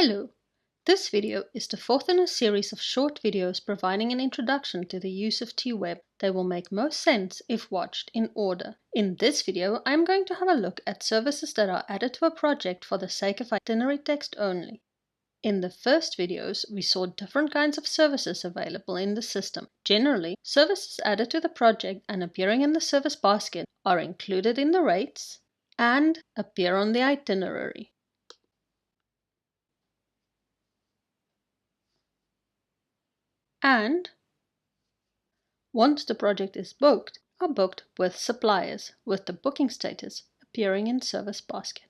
Hello! This video is the fourth in a series of short videos providing an introduction to the use of Tourmap. They will make most sense if watched in order. In this video, I am going to have a look at services that are added to a project for the sake of itinerary text only. In the first videos, we saw different kinds of services available in the system. Generally, services added to the project and appearing in the service basket are included in the rates and appear on the itinerary. And once the project is booked, are booked with suppliers, with the booking status appearing in Service Basket.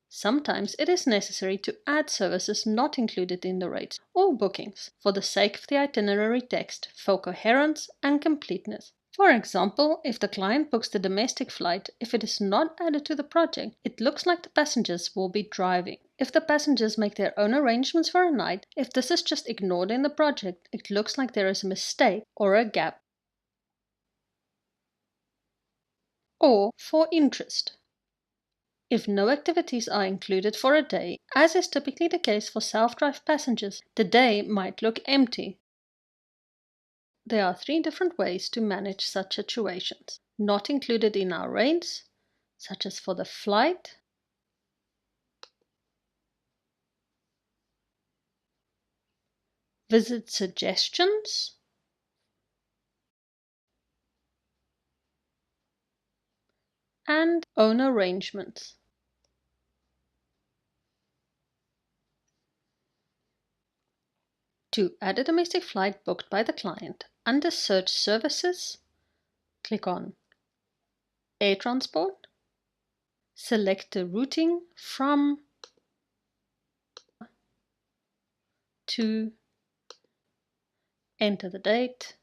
Sometimes it is necessary to add services not included in the rates or bookings for the sake of the itinerary text for coherence and completeness. For example, if the client books the domestic flight, if it is not added to the project, it looks like the passengers will be driving. If the passengers make their own arrangements for a night, if this is just ignored in the project, it looks like there is a mistake or a gap. Or for interest. If no activities are included for a day, as is typically the case for self-drive passengers, the day might look empty. There are three different ways to manage such situations. Not included in our rates, such as for the flight, visit suggestions, and own arrangements. To add a domestic flight booked by the client, under Search Services, click on Air Transport, select the routing from to, enter the date,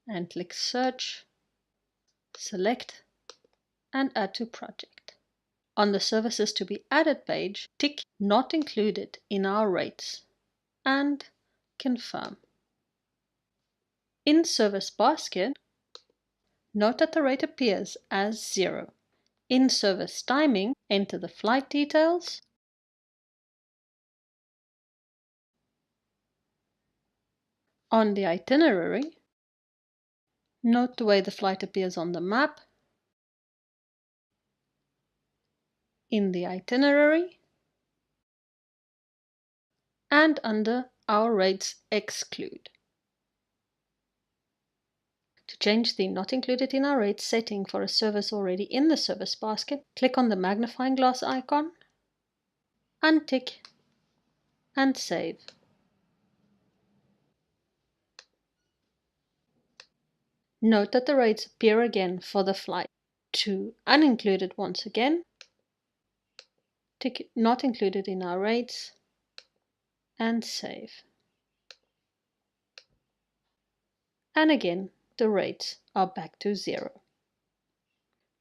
and click Search, select, and Add to Project. On the Services to be added page, tick Not included in our rates and confirm. In Service Basket, note that the rate appears as 0. In Service Timing, enter the flight details, on the itinerary, note the way the flight appears on the map, in the itinerary, and under Our Rates Exclude. To change the Not Included in Our Rates setting for a service already in the Service Basket, click on the magnifying glass icon, untick, and save. Note that the rates appear again for the flight. To uninclude it once again, tick Not Included in Our Rates and save. And again, the rates are back to 0.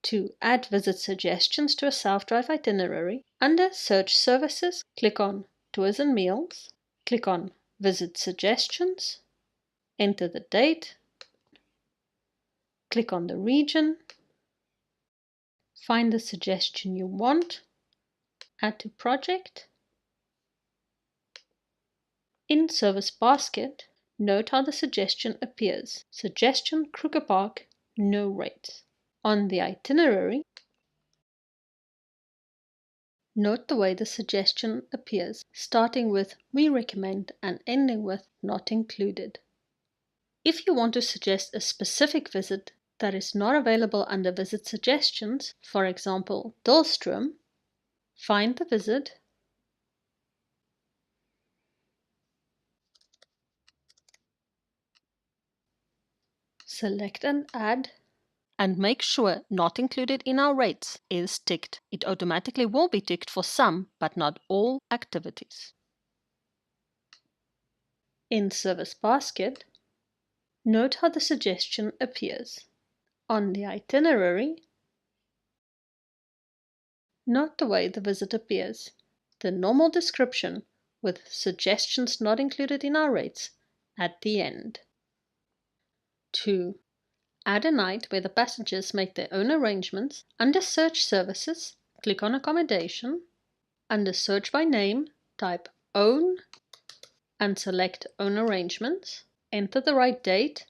To add visit suggestions to a self-drive itinerary, under Search Services, click on Tours and Meals, click on Visit Suggestions, enter the date, click on the region, find the suggestion you want, add to project. In Service Basket, note how the suggestion appears. Suggestion Kruger Park, no rates. On the itinerary, note the way the suggestion appears, starting with We recommend and ending with Not included. If you want to suggest a specific visit that is not available under Visit Suggestions, for example, Dahlstrom, find the visit, select and add, and make sure Not Included in Our Rates is ticked. It automatically will be ticked for some, but not all activities. In Service Basket, note how the suggestion appears. On the itinerary, note the way the visit appears. The normal description with suggestions not included in our rates at the end. 2. Add a night where the passengers make their own arrangements. Under Search Services, click on Accommodation, Under Search by Name, type Own and select Own Arrangements. Enter the right date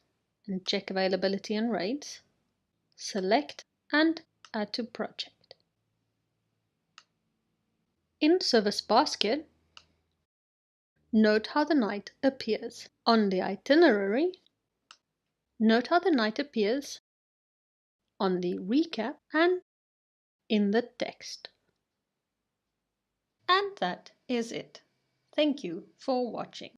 and check availability and rates. Select and Add to Project. In Service Basket, note how the night appears. On the itinerary, note how the night appears on the recap and in the text. And that is it. Thank you for watching.